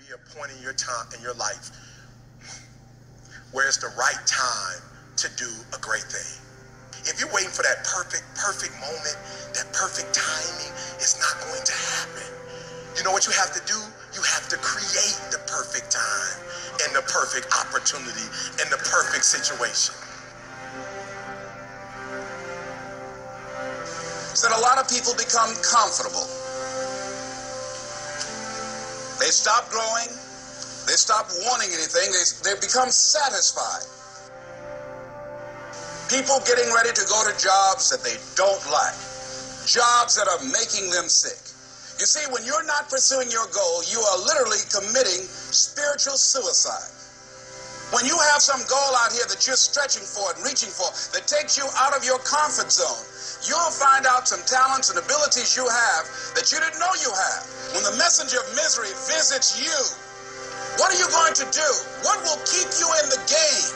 be a point in your time in your life where it's the right time to do a great thing. If you're waiting for that perfect moment, that perfect timing, it's not going to happen. You know what you have to do? You have to create the perfect time and the perfect opportunity and the perfect situation. So that a lot of people become comfortable. They stop growing. They stop wanting anything. They become satisfied. People getting ready to go to jobs that they don't like. Jobs that are making them sick. You see, when you're not pursuing your goal, you are literally committing spiritual suicide. When you have some goal out here that you're stretching for and reaching for that takes you out of your comfort zone, you'll find out some talents and abilities you have that you didn't know you have. When the messenger of misery visits you, what are you going to do? What will keep you in the game?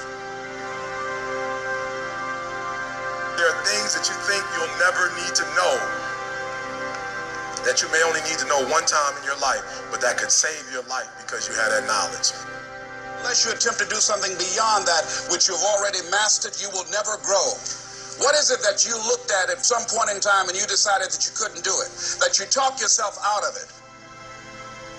There are things that you think you'll never need to know, that you may only need to know one time in your life, but that could save your life because you had that knowledge. Unless you attempt to do something beyond that which you've already mastered, you will never grow. What is it that you looked at some point in time and you decided that you couldn't do it, that you talked yourself out of it?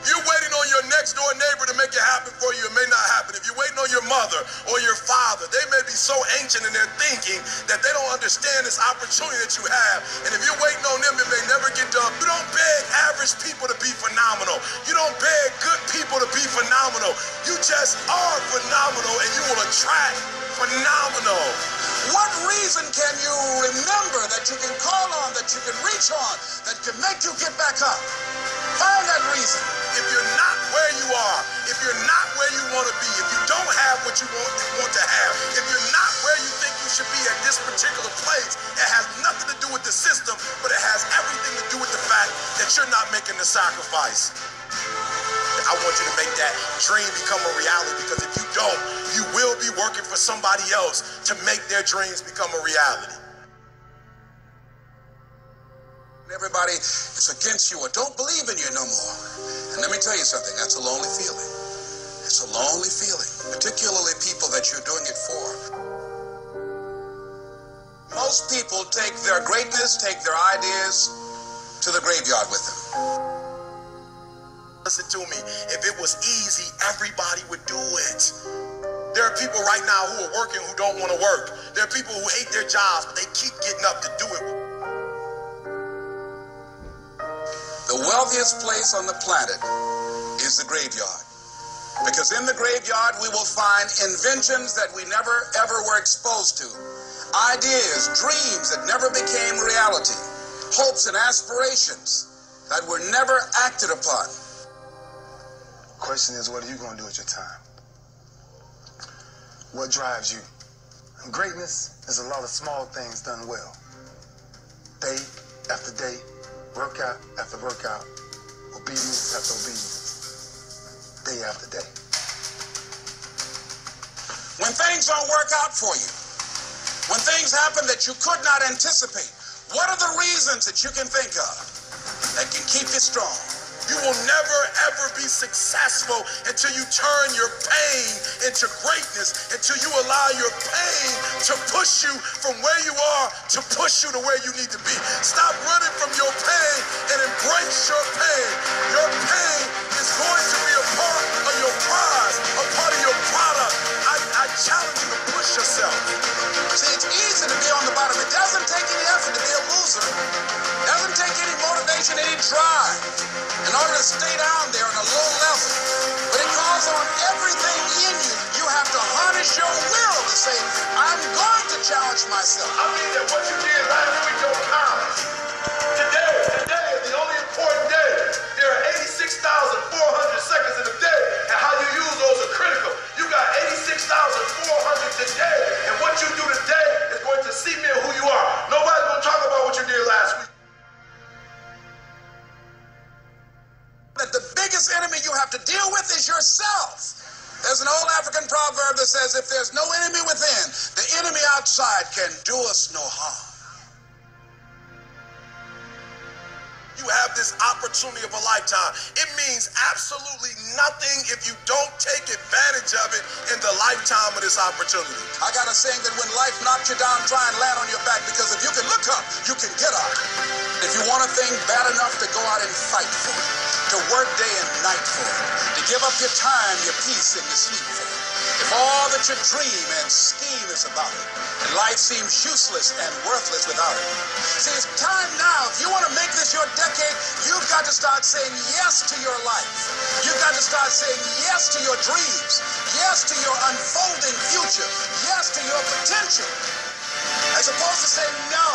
You're waiting on your next door neighbor to make it happen for you. It may not happen. If you're waiting on your mother or your father, they may be so ancient in their thinking that they don't understand this opportunity that you have. And if you're waiting on them, it may never get done. You don't beg average people to be phenomenal. You don't beg good people to be phenomenal. You just are phenomenal, and you will attract phenomenal. What reason can you remember that you can call on, that you can reach on, that can make you get back up? Find that reason. If you're not where you are, if you're not where you want to be, if you don't have what you want to have, if you're not where you think you should be at this particular place, it has nothing to do with the system, but it has everything to do with the fact that you're not making the sacrifice. I want you to make that dream become a reality, because if you don't, you will be working for somebody else to make their dreams become a reality. Everybody is against you or don't believe in you no more. And let me tell you something, that's a lonely feeling. It's a lonely feeling, particularly people that you're doing it for. Most people take their greatness, take their ideas to the graveyard with them. Listen to me, if it was easy, everybody would do it. There are people right now who are working who don't want to work. There are people who hate their jobs, but they keep getting up to do it. The wealthiest place on the planet is the graveyard. Because in the graveyard, we will find inventions that we never, ever were exposed to. Ideas, dreams that never became reality. Hopes and aspirations that were never acted upon. The question is, what are you going to do with your time? What drives you? And greatness is a lot of small things done well. Day after day, workout after workout, obedience after obedience, day after day. When things don't work out for you, when things happen that you could not anticipate, what are the reasons that you can think of that can keep you strong? You will never, ever be successful until you turn your pain into greatness, until you allow your pain to push you from where you are to push you to where you need to be. Stop running from your pain and embrace your pain. Your pain is going to be a part of your prize, a part of your product. I challenge you to push yourself. See, it's easy to be on the bottom. It doesn't take any effort to be a loser. It doesn't take any motivation, any drive in order to stay down there on a low level. But it calls on everything in you. You have to harness your will to say, I'm going to challenge myself. I mean that what you did last week don't count. Today is the only important day. There are 86,400 seconds in a day, and how you use those are critical. You got 86,400 today, and what you do today is going to cement who you are. Nobody's going to talk about what you did last week. That the biggest enemy you have to deal with is yourself. There's an old African proverb that says, if there's no enemy within, the enemy outside can do us no harm. You have this opportunity of a lifetime. It means absolutely nothing if you don't take advantage of it in the lifetime of this opportunity. I got a saying that when life knocks you down, try and land on your back, because if you can look up, you can get up. If you want a thing bad enough to go out and fight for it, to work day and night for it, to give up your time, your peace, and your sleep for it, if all that you dream and scheme is about it, and life seems useless and worthless without it. See, it's time now. If you want to make this your decade, you've got to start saying yes to your life. You've got to start saying yes to your dreams, yes to your unfolding future, yes to your potential, as opposed to saying no.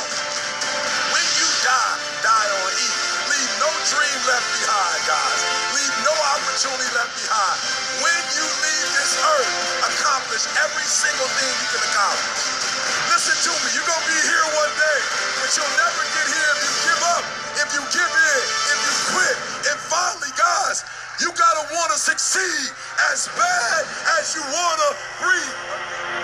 When you die, die on E. Leave no dream left behind, guys. Leave no opportunity left behind. When you leave this earth, accomplish every single thing you can accomplish. Listen to me, you're going to be here one day, but you'll never get here if you give up, if you give in, if you quit. And finally, guys, you got to want to succeed as bad as you want to breathe.